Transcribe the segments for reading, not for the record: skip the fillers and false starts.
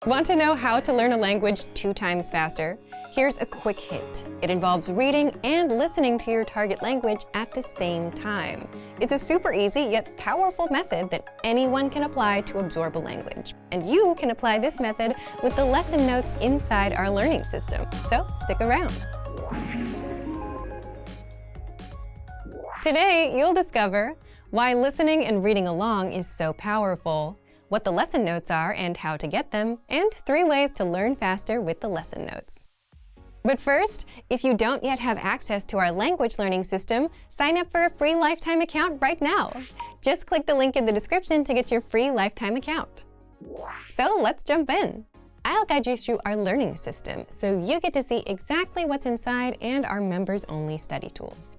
Want to know how to learn a language 2 times faster? Here's a quick hint. It involves reading and listening to your target language at the same time. It's a super easy yet powerful method that anyone can apply to absorb a language. And you can apply this method with the lesson notes inside our learning system. So stick around. Today, you'll discover why listening and reading along is so powerful, what the lesson notes are and how to get them, and 3 ways to learn faster with the lesson notes. But first, if you don't yet have access to our language learning system, sign up for a free lifetime account right now. Just click the link in the description to get your free lifetime account. So let's jump in. I'll guide you through our learning system so you get to see exactly what's inside and our members-only study tools.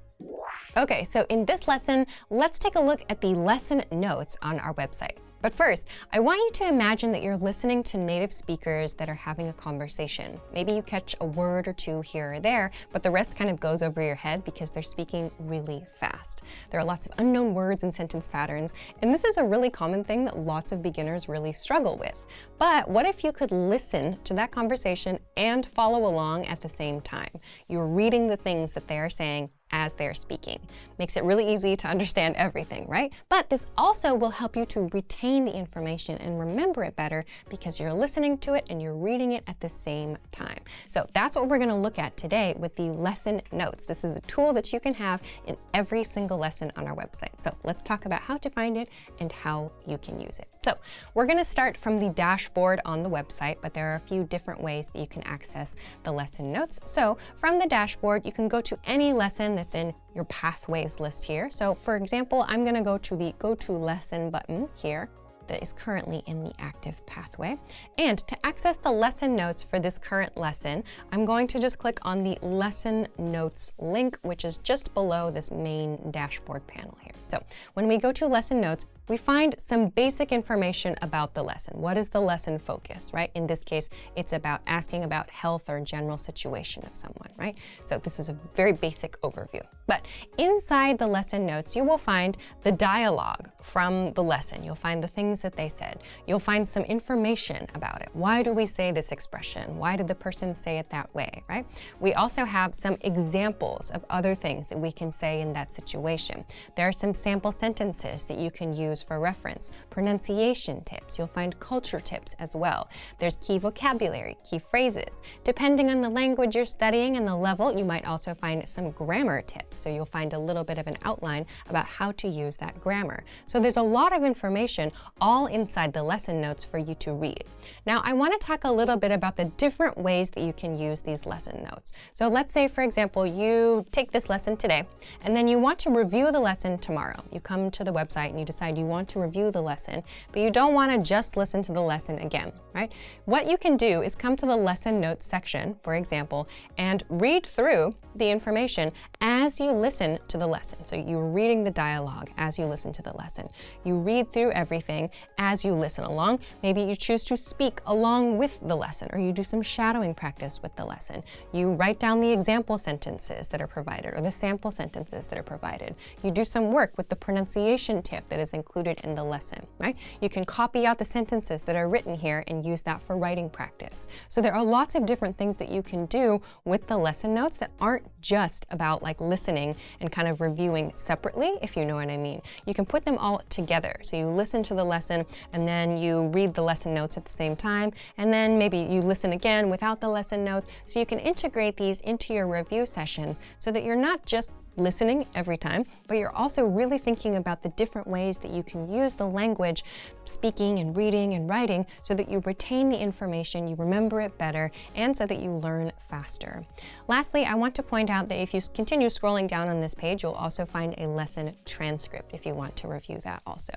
Okay, so in this lesson, let's take a look at the lesson notes on our website. But first, I want you to imagine that you're listening to native speakers that are having a conversation. Maybe you catch a word or 2 here or there, but the rest kind of goes over your head because they're speaking really fast. There are lots of unknown words and sentence patterns, and this is a really common thing that lots of beginners really struggle with. But what if you could listen to that conversation and follow along at the same time? You're reading the things that they are saying as they're speaking. Makes it really easy to understand everything, right? But this also will help you to retain the information and remember it better because you're listening to it and you're reading it at the same time. So that's what we're going to look at today with the lesson notes. This is a tool that you can have in every single lesson on our website. So let's talk about how to find it and how you can use it. So we're going to start from the dashboard on the website, but there are a few different ways that you can access the lesson notes. So from the dashboard, you can go to any lesson that's in your pathways list here. So for example, I'm going to go to the Go to Lesson button here that is currently in the active pathway. And to access the lesson notes for this current lesson, I'm going to just click on the lesson notes link, which is just below this main dashboard panel here. So when we go to lesson notes, we find some basic information about the lesson. What is the lesson focus, right? In this case, it's about asking about health or general situation of someone, right? So this is a very basic overview. But inside the lesson notes, you will find the dialogue from the lesson. You'll find the things that they said. You'll find some information about it. Why do we say this expression? Why did the person say it that way, right? We also have some examples of other things that we can say in that situation. There are some sample sentences that you can use for reference, pronunciation tips. You'll find culture tips as well. There's key vocabulary, key phrases. Depending on the language you're studying and the level, you might also find some grammar tips. So you'll find a little bit of an outline about how to use that grammar. So there's a lot of information all inside the lesson notes for you to read. Now, I want to talk a little bit about the different ways that you can use these lesson notes. So let's say, for example, you take this lesson today, and then you want to review the lesson tomorrow. You come to the website and you decide you want to review the lesson, but you don't want to just listen to the lesson again, right? What you can do is come to the lesson notes section, for example, and read through the information as you listen to the lesson. So you're reading the dialogue as you listen to the lesson. You read through everything as you listen along. Maybe you choose to speak along with the lesson, or you do some shadowing practice with the lesson. You write down the example sentences that are provided or the sample sentences that are provided. You do some work with the pronunciation tip that is included in the lesson, right? You can copy out the sentences that are written here and use that for writing practice. So there are lots of different things that you can do with the lesson notes that aren't just about like listening and kind of reviewing separately, if you know what I mean. You can put them all together. So you listen to the lesson and then you read the lesson notes at the same time, and then maybe you listen again without the lesson notes. So you can integrate these into your review sessions so that you're not just listening every time, but you're also really thinking about the different ways that you can use the language, speaking and reading and writing, so that you retain the information, you remember it better, and so that you learn faster. Lastly, I want to point out that if you continue scrolling down on this page, you'll also find a lesson transcript if you want to review that also.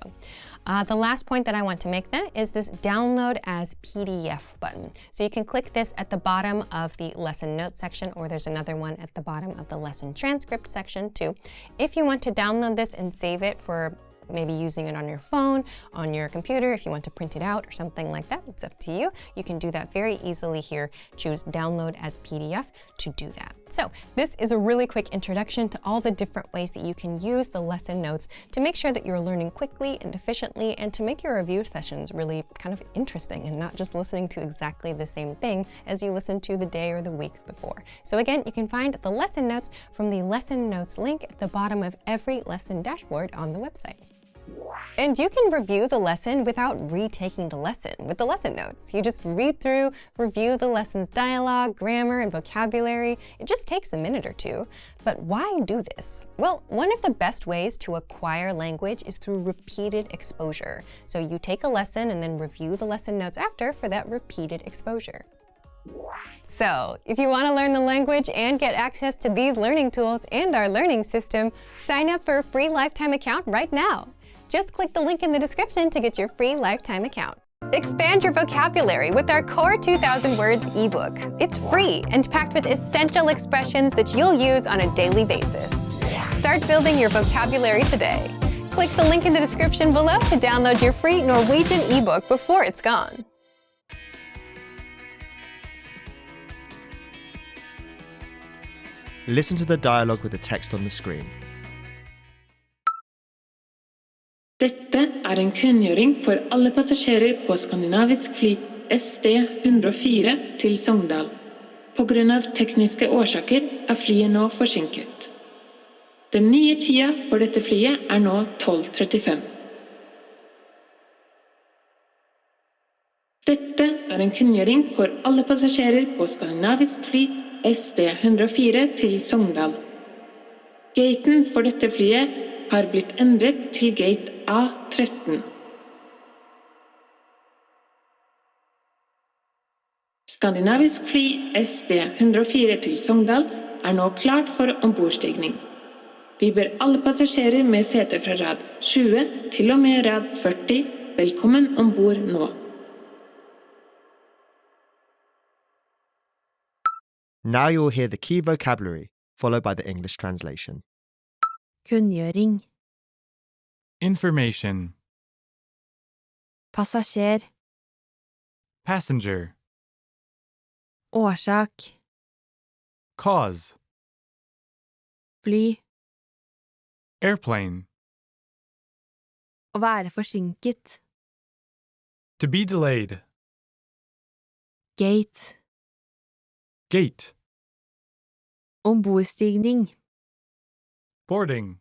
The last point that I want to make then is this download as PDF button. So you can click this at the bottom of the lesson notes section, or there's another one at the bottom of the lesson transcript section too. If you want to download this and save it for maybe using it on your phone, on your computer, if you want to print it out or something like that. It's up to you. You can do that very easily here. Choose download as PDF to do that. So this is a really quick introduction to all the different ways that you can use the lesson notes to make sure that you're learning quickly and efficiently, and to make your review sessions really kind of interesting and not just listening to exactly the same thing as you listened to the day or the week before. So again, you can find the lesson notes from the lesson notes link at the bottom of every lesson dashboard on the website. And you can review the lesson without retaking the lesson with the lesson notes. You just read through, review the lesson's dialogue, grammar, and vocabulary. It just takes a minute or two. But why do this? Well, one of the best ways to acquire language is through repeated exposure. So you take a lesson and then review the lesson notes after for that repeated exposure. So, if you want to learn the language and get access to these learning tools and our learning system, sign up for a free lifetime account right now. Just click the link in the description to get your free lifetime account. Expand your vocabulary with our Core 2000 Words ebook. It's free and packed with essential expressions that you'll use on a daily basis. Start building your vocabulary today. Click the link in the description below to download your free Norwegian ebook before it's gone. Listen to the dialogue with the text on the screen. Dette en kunngjøring for alle passasjerer på skandinavisk fly SD-104 til Sogndal. På grunn av tekniske årsaker flyet nå forsinket. Den nye tida for dette flyet nå 12:35. Dette en kunngjøring for alle passasjerer på skandinavisk fly SD-104 til Sogndal. Gaten for dette flyet har blitt endret til gate A13. Skandinavisk fly SD-104 til Sogndal nå klart for ombordstigning. Vi ber alle passasjerer med seter fra rad 20 til og med rad 40 velkommen ombord nå. Now you'll hear the key vocabulary, followed by the English translation. Kunngjøring, Information. passasjer, Passenger. årsak, Cause. fly, Airplane. å være forsinket, To be delayed. gate, Gate. ombordstigning, Boarding.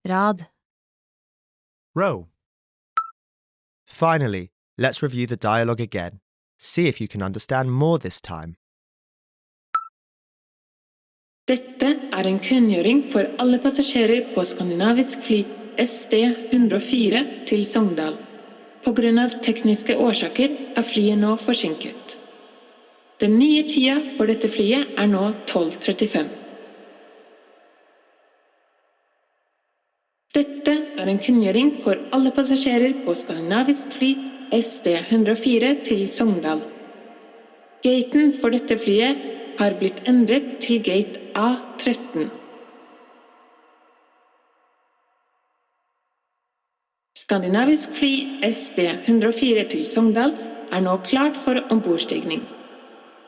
rad. Row. Finally, let's review the dialogue again. See if you can understand more this time. Dette en kunngjøring for alle passasjerer på skandinavisk fly SD-104 til Sogndal. På grunn av tekniske årsaker flyet nå forsinket. Den nye tida for dette flyet nå 12:35. Dette en kunngjøring for alle passasjerer på skandinavisk fly SD-104 til Sogndal. Gaten for dette flyet har blitt endret til gate A13. Skandinavisk fly SD-104 til Sogndal nå klart for ombordstigning.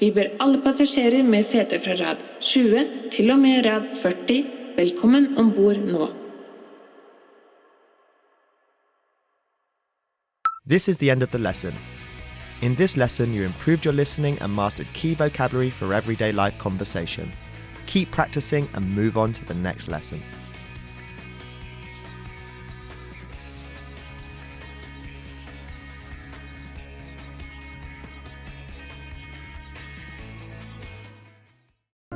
Vi ber alle passasjerer med seter fra rad 20 til og med rad 40 velkommen ombord nå. This is the end of the lesson. In this lesson, you improved your listening and mastered key vocabulary for everyday life conversation. Keep practicing and move on to the next lesson.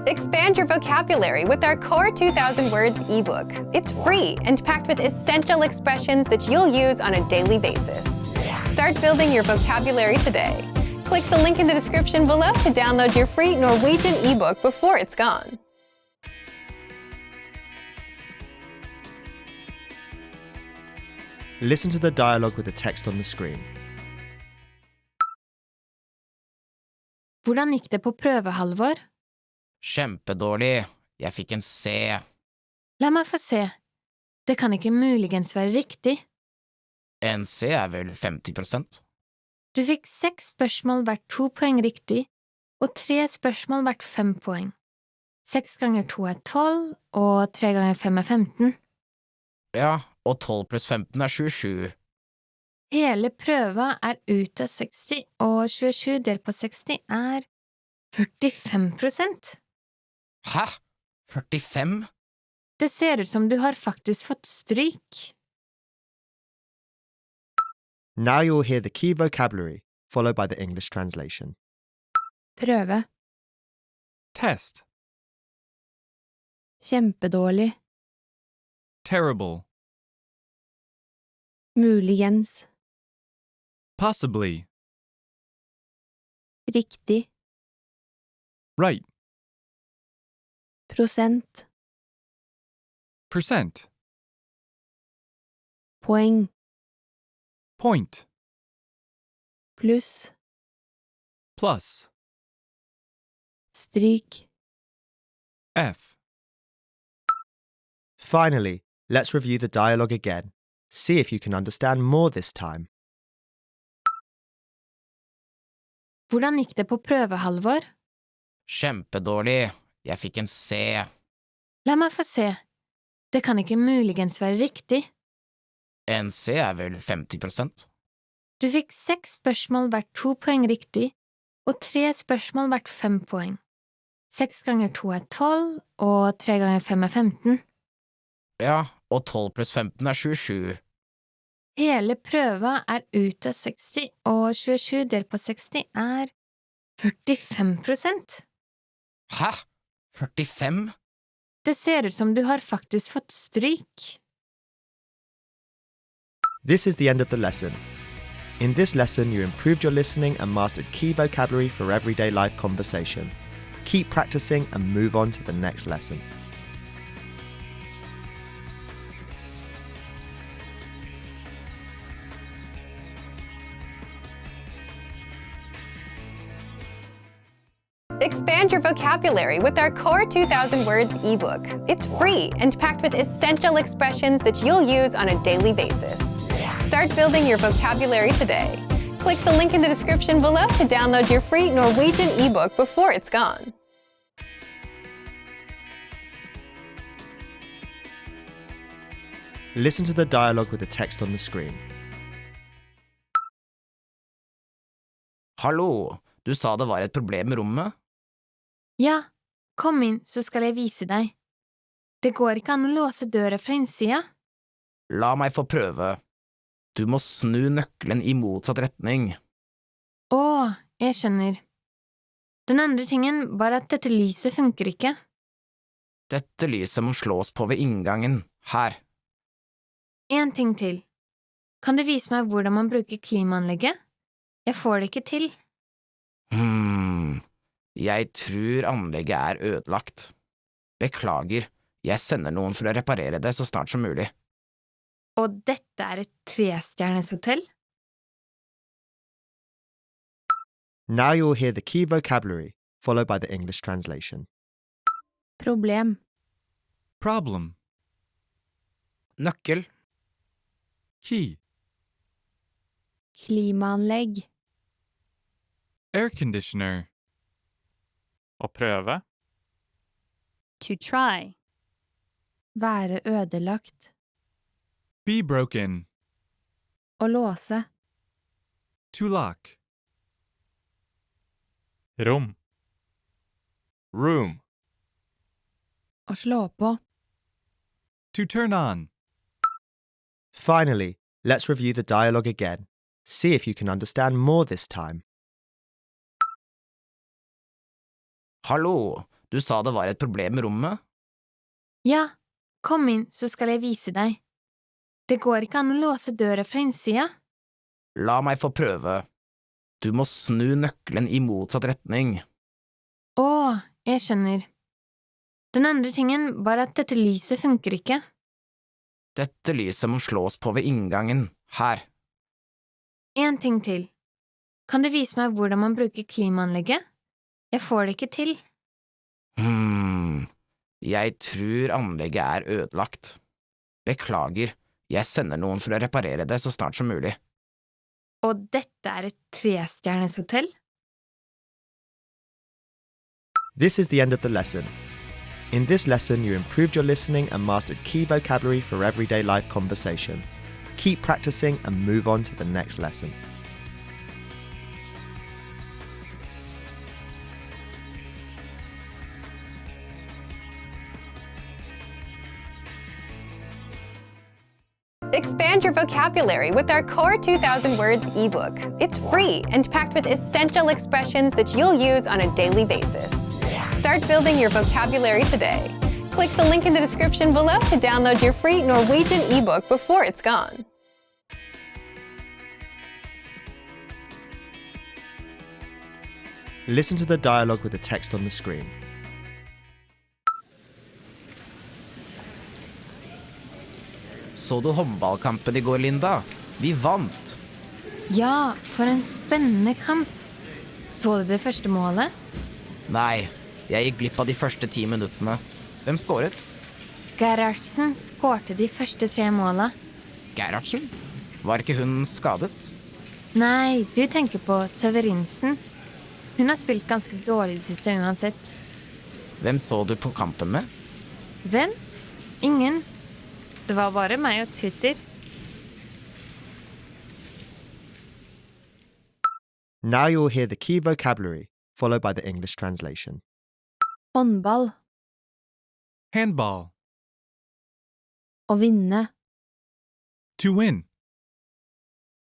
Expand your vocabulary with our Core 2000 Words ebook. It's free and packed with essential expressions that you'll use on a daily basis. Start building your vocabulary today. Click the link in the description below to download your free Norwegian ebook before it's gone. Listen to the dialogue with the text on the screen. Hvordan gikk det på prøve, Halvor? Kjempedårlig. Jeg fikk en C. La meg få se. Det kan ikke muligens være riktig. En C vel 50%? Du fikk 6 spørsmål hvert 2 poeng riktig, og 3 spørsmål hvert 5 poeng. 6 ganger 2 12, og 3 ganger 5 15. Ja, og 12 pluss 15 27. Hele prøva ut av 60, og 27 delt på 60 45%. Hæ? 45? Det ser ut som du har faktisk fått stryk. Now you'll hear the key vocabulary, followed by the English translation. Prøve. Test. Kjempedårlig. Terrible. Muligens. Possibly. Riktig. Right. Prosent. Percent. Poeng. Point. Pluss. Plus. Stryk. F. Finally, let's review the dialogue again. See if you can understand more this time. Hvordan gikk det på prøve, Halvor? Kjempedårlig. Jeg fikk en C. La meg få se. Det kan ikke muligens være riktig. En C vel 50%? Du fikk 6 spørsmål hvert 2 poeng riktig, og 3 spørsmål hvert 5 poeng. 6 ganger 2 12, og 3 ganger 5 15. Ja, og 12 pluss 15 27. Hele prøva ut av 60, og 27 delt på 60 45%. Hæ? 45? Det ser ut som du har faktisk fått stryk. This is the end of the lesson. In this lesson, you improved your listening and mastered key vocabulary for everyday life conversation. Keep practicing and move on to the next lesson. Expand your vocabulary with our Core 2000 Words ebook. It's free and packed with essential expressions that you'll use on a daily basis. Start building your vocabulary today. Click the link in the description below to download your free Norwegian ebook before it's gone. Listen to the dialogue with the text on the screen. Hallo, du sa det var et problem med rommet? Ja, kom inn, så skal jeg vise deg. Det går ikke an å låse døra fra innsida. La meg få prøve. Du må snu nøkkelen i motsatt retning. Å, jeg skjønner. Den andre tingen var at dette lyset funker ikke. Dette lyset må slås på ved inngangen, her. En ting til. Kan du vise meg hvordan man bruker klimaanlegget? Jeg får det ikke til. Jeg tror anlegget er ødelagt. Beklager, jeg sender noen for å reparere det så snart som mulig. Og dette et 3-stjerners hotell? Now you'll hear the key vocabulary, followed by the English translation. Problem. Problem. Nøkkel. Key. Klimaanlegg. Air conditioner. Å prøve. To try. Være ødelagt. Be broken. Å låse. To lock. Rom. Room. Å slå på. To turn on. Finally, let's review the dialogue again. See if you can understand more this time. Hallo, du sa det var et problem med rommet? Ja, kom inn, så skal jeg vise deg. Det går ikke an å låse døra fra innsida. La meg få prøve. Du må snu nøkkelen i motsatt retning. Å, jeg skjønner. Den andre tingen var at dette lyset funker ikke. Dette lyset må slås på ved inngangen, her. En ting til. Kan du vise meg hvordan man bruker klimaanlegget? Jeg får det ikke til. Jeg tror anlegget er ødelagt. Beklager, jeg sender noen for å reparere det så snart som mulig. Og dette er et 3-stjerners hotell? This is the end of the lesson. In this lesson, you improved your listening and mastered key vocabulary for everyday life conversation. Keep practicing and move on to the next lesson. Expand your vocabulary with our Core 2000 Words ebook. It's free and packed with essential expressions that you'll use on a daily basis. Start building your vocabulary today. Click the link in the description below to download your free Norwegian ebook before it's gone. Listen to the dialogue with the text on the screen. Så du håndballkampen i går, Linda? Vi vant! Ja, for en spennende kamp. Så du det første målet? Nei, jeg gikk glipp av de første 10 minuttene. Hvem skåret? Gerhardsen skårte de første 3 målene. Gerhardsen? Var ikke hun skadet? Nei, du tenker på Severinsen. Hun har spilt ganske dårlig det siste uansett. Hvem så du på kampen med? Hvem? Ingen. Det var bare meg og Twitter. Now you'll hear the key vocabulary, followed by the English translation. Håndball. Handball. Å vinne. To win.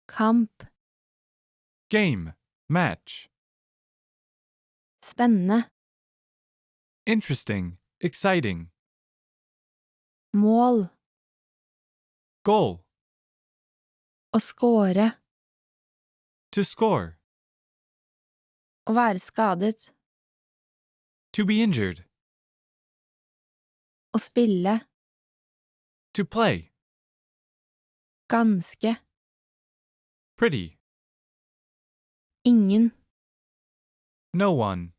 Kamp. Game. Match. Spennende. Interesting. Exciting. Mål. Goal. Å skåre. To score. Å være skadet. To be injured. Å spille. To play. Ganske. Pretty. Ingen. No one.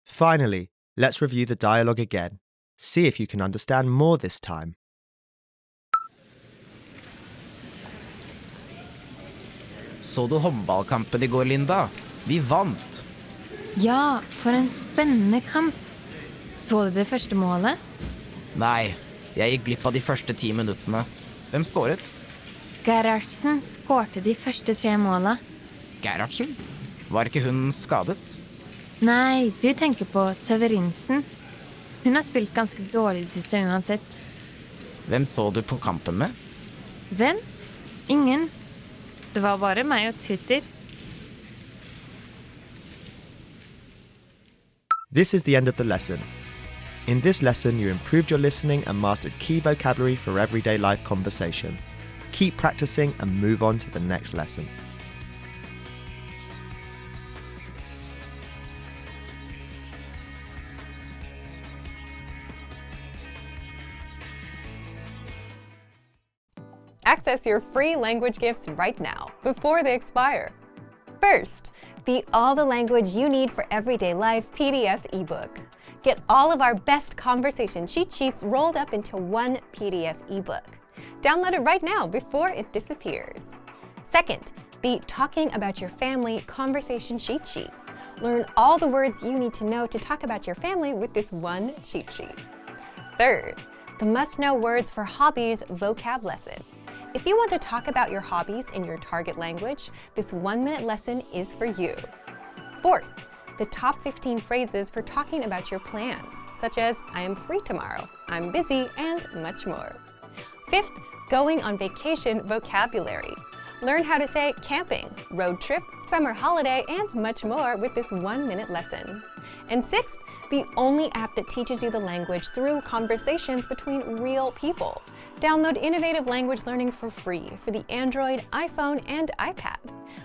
Finally, let's review the dialogue again. See if you can understand more this time. Så du håndballkampen i går, Linda? Vi vant! Ja, for en spennende kamp. Så du det første målet? Nei, jeg gikk glipp av de første 10 minuttene. Hvem skåret? Gerhardsen skårte de første 3 målene. Gerhardsen? Var ikke hun skadet? Nei, du tenker på Severinsen. Hun har spilt ganske dårlig det siste uansett. Hvem så du på kampen med? Hvem? Ingen. Det var bare meg og Twitter. This is the end of the lesson. In this lesson, you improved your listening and mastered key vocabulary for everyday life conversation. Keep practicing and move on to the next lesson. Access your free language gifts right now, before they expire. First, the All the Language You Need for Everyday Life PDF ebook. Get all of our best conversation cheat sheets rolled up into one PDF ebook. Download it right now before it disappears. Second, the Talking About Your Family conversation cheat sheet. Learn all the words you need to know to talk about your family with this one cheat sheet. Third, the Must-Know Words for Hobbies vocab lesson. If you want to talk about your hobbies in your target language, this 1-minute lesson is for you. Fourth, the top 15 phrases for talking about your plans, such as I am free tomorrow, I'm busy, and much more. Fifth, going on vacation vocabulary. Learn how to say camping, road trip, summer holiday, and much more with this 1-minute lesson. And sixth, the only app that teaches you the language through conversations between real people. Download innovative language learning for free for the Android, iPhone, and iPad.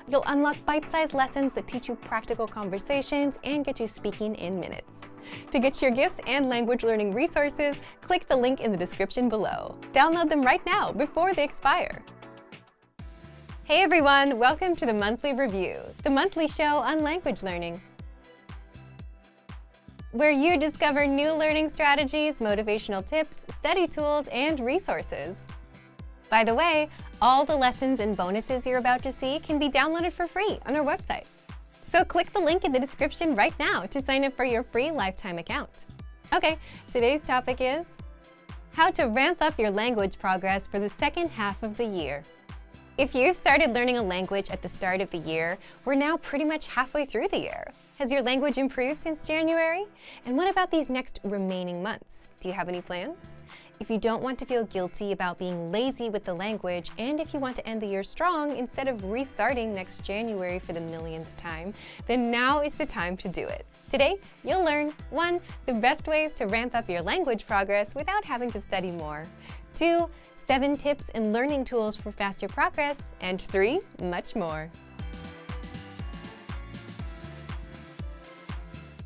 You'll unlock bite-sized lessons that teach you practical conversations and get you speaking in minutes. To get your gifts and language learning resources, click the link in the description below. Download them right now before they expire. Hey everyone, welcome to the Monthly Review, the monthly show on language learning. where you discover new learning strategies, motivational tips, study tools, and resources. By the way, all the lessons and bonuses you're about to see can be downloaded for free on our website. So click the link in the description right now to sign up for your free lifetime account. Okay, today's topic is how to ramp up your language progress for the second half of the year. If you started learning a language at the start of the year, we're now pretty much halfway through the year. Has your language improved since January? And what about these next remaining months? Do you have any plans? If you don't want to feel guilty about being lazy with the language, and if you want to end the year strong instead of restarting next January for the millionth time, then now is the time to do it. Today, you'll learn 1. The best ways to ramp up your language progress without having to study more. 2. 7 tips and learning tools for faster progress. And 3. Much more.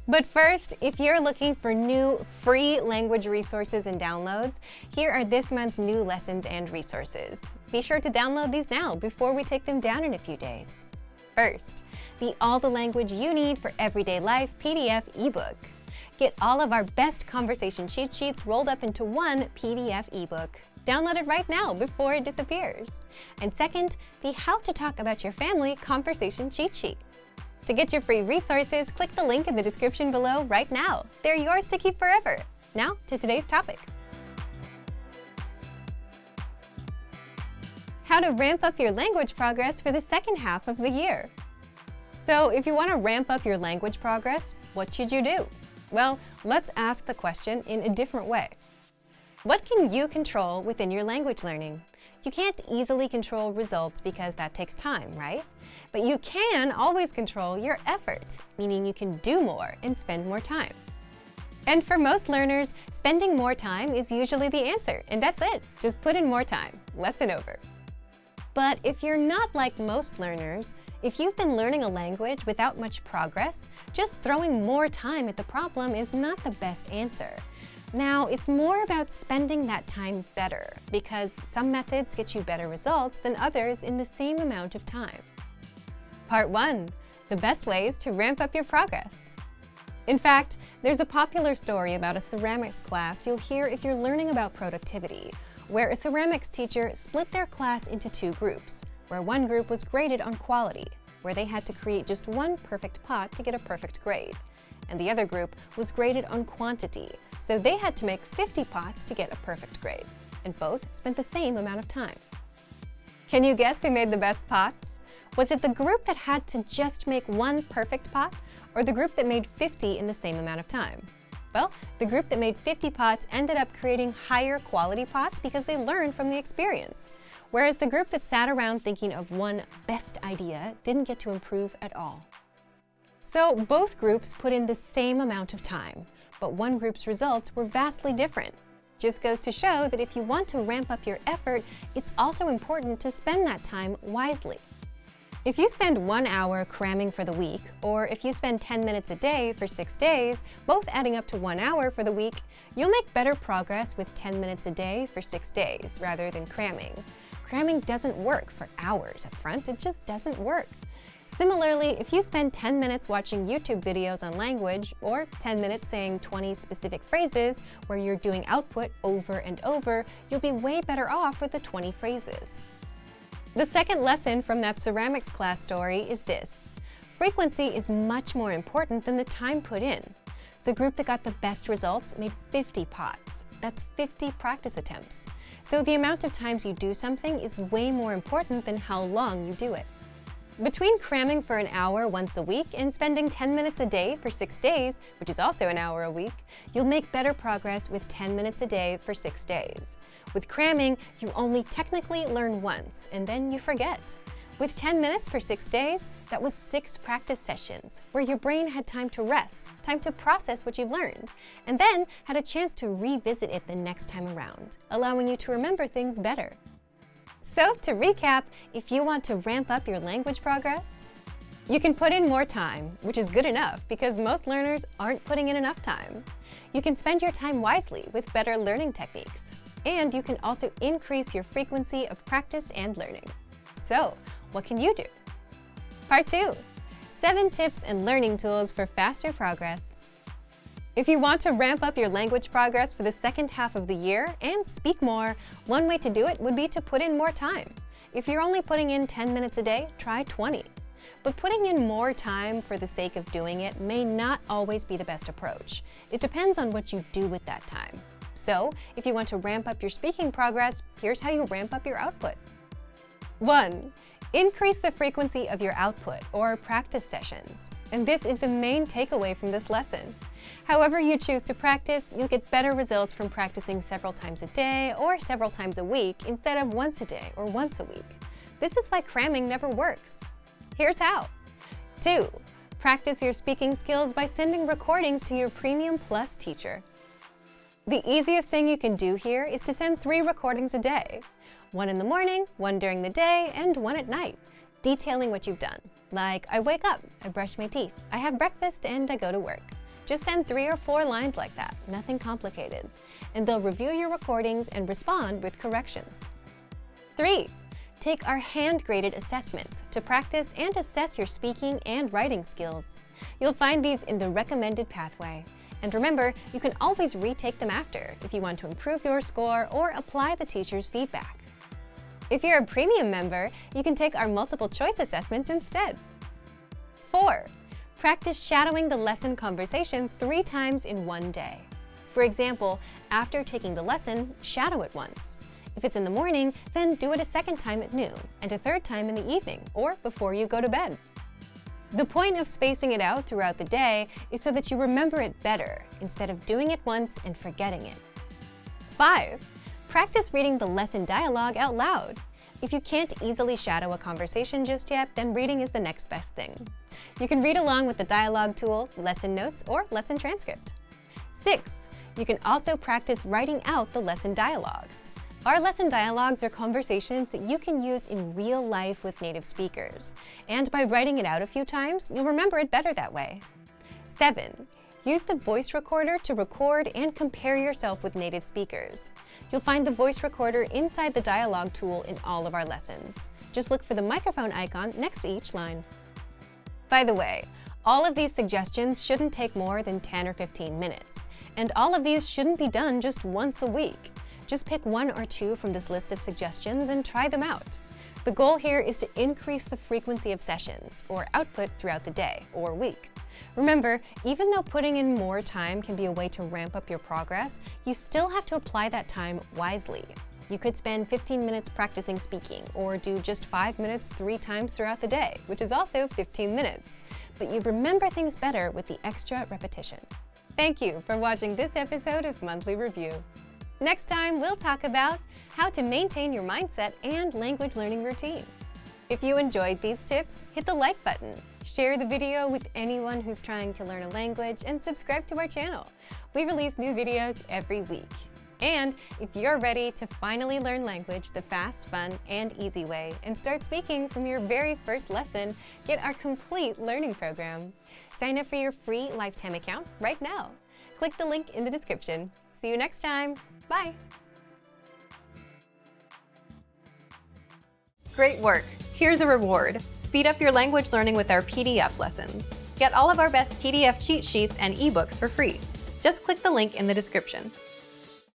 But first, if you're looking for new free language resources and downloads, here are this month's new lessons and resources. Be sure to download these now before we take them down in a few days. First, the All the Language You Need for Everyday Life PDF ebook. Get all of our best conversation cheat sheets rolled up into one PDF ebook. Download it right now before it disappears. And second, the How to Talk About Your Family conversation cheat sheet. To get your free resources, click the link in the description below right now. They're yours to keep forever. Now to today's topic. How to ramp up your language progress for the second half of the year. So if you want to ramp up your language progress, what should you do? Well, let's ask the question in a different way. What can you control within your language learning? You can't easily control results because that takes time, right? But you can always control your effort, meaning you can do more and spend more time. And for most learners, spending more time is usually the answer, and that's it. Just put in more time. Lesson over. But if you're not like most learners, if you've been learning a language without much progress, just throwing more time at the problem is not the best answer. Now, it's more about spending that time better, because some methods get you better results than others in the same amount of time. Part 1. The best ways to ramp up your progress. In fact, there's a popular story about a ceramics class you'll hear if you're learning about productivity, where a ceramics teacher split their class into 2 groups, where one group was graded on quality, where they had to create just one perfect pot to get a perfect grade, and the other group was graded on quantity, so they had to make 50 pots to get a perfect grade, and both spent the same amount of time. Can you guess who made the best pots? Was it the group that had to just make one perfect pot, or the group that made 50 in the same amount of time? Well, the group that made 50 pots ended up creating higher quality pots because they learned from the experience, whereas the group that sat around thinking of one best idea didn't get to improve at all. So both groups put in the same amount of time, but one group's results were vastly different. Just goes to show that if you want to ramp up your effort, it's also important to spend that time wisely. If you spend 1 hour cramming for the week, or if you spend 10 minutes a day for 6 days, both adding up to 1 hour for the week, you'll make better progress with 10 minutes a day for 6 days rather than cramming. Cramming doesn't work for hours up front, it just doesn't work. Similarly, if you spend 10 minutes watching YouTube videos on language, or 10 minutes saying 20 specific phrases where you're doing output over and over, you'll be way better off with the 20 phrases. The second lesson from that ceramics class story is this. Frequency is much more important than the time put in. The group that got the best results made 50 pots. That's 50 practice attempts. So the amount of times you do something is way more important than how long you do it. Between cramming for an hour once a week and spending 10 minutes a day for 6 days, which is also an hour a week, you'll make better progress with 10 minutes a day for 6 days. With cramming, you only technically learn once, and then you forget. With 10 minutes for 6 days, that was 6 practice sessions, where your brain had time to rest, time to process what you've learned, and then had a chance to revisit it the next time around, allowing you to remember things better. So, to recap, if you want to ramp up your language progress, you can put in more time, which is good enough because most learners aren't putting in enough time. You can spend your time wisely with better learning techniques, and you can also increase your frequency of practice and learning. So, what can you do? Part 2. 7 tips and learning tools for faster progress. If you want to ramp up your language progress for the second half of the year and speak more, one way to do it would be to put in more time. If you're only putting in 10 minutes a day, try 20. But putting in more time for the sake of doing it may not always be the best approach. It depends on what you do with that time. So, if you want to ramp up your speaking progress, here's how you ramp up your output. 1. Increase the frequency of your output, or practice sessions. And this is the main takeaway from this lesson. However you choose to practice, you'll get better results from practicing several times a day or several times a week instead of once a day or once a week. This is why cramming never works. Here's how. 2. Practice your speaking skills by sending recordings to your Premium Plus teacher. The easiest thing you can do here is to send 3 recordings a day. 1 in the morning, 1 during the day, and 1 at night, detailing what you've done. Like, I wake up, I brush my teeth, I have breakfast, and I go to work. Just send 3 or 4 lines like that, nothing complicated. And they'll review your recordings and respond with corrections. 3. Take our hand-graded assessments to practice and assess your speaking and writing skills. You'll find these in the recommended pathway. And remember, you can always retake them after if you want to improve your score or apply the teacher's feedback. If you're a premium member, you can take our multiple choice assessments instead. 4. Practice shadowing the lesson conversation 3 times in one day. For example, after taking the lesson, shadow it once. If it's in the morning, then do it a second time at noon and a third time in the evening or before you go to bed. The point of spacing it out throughout the day is so that you remember it better instead of doing it once and forgetting it. 5. Practice reading the lesson dialogue out loud. If you can't easily shadow a conversation just yet, then reading is the next best thing. You can read along with the dialogue tool, lesson notes, or lesson transcript. 6. You can also practice writing out the lesson dialogues. Our lesson dialogues are conversations that you can use in real life with native speakers. And by writing it out a few times, you'll remember it better that way. 7. Use the voice recorder to record and compare yourself with native speakers. You'll find the voice recorder inside the dialogue tool in all of our lessons. Just look for the microphone icon next to each line. By the way, all of these suggestions shouldn't take more than 10 or 15 minutes. And all of these shouldn't be done just once a week. Just pick 1 or 2 from this list of suggestions and try them out. The goal here is to increase the frequency of sessions, or output throughout the day or week. Remember, even though putting in more time can be a way to ramp up your progress, you still have to apply that time wisely. You could spend 15 minutes practicing speaking, or do just 5 minutes 3 times throughout the day, which is also 15 minutes. But you remember things better with the extra repetition. Thank you for watching this episode of Monthly Review. Next time, we'll talk about how to maintain your mindset and language learning routine. If you enjoyed these tips, hit the like button, share the video with anyone who's trying to learn a language, and subscribe to our channel. We release new videos every week. And if you're ready to finally learn language the fast, fun, and easy way and start speaking from your very first lesson, get our complete learning program. Sign up for your free lifetime account right now. Click the link in the description. See you next time. Bye! Great work! Here's a reward. Speed up your language learning with our PDF lessons. Get all of our best PDF cheat sheets and ebooks for free. Just click the link in the description.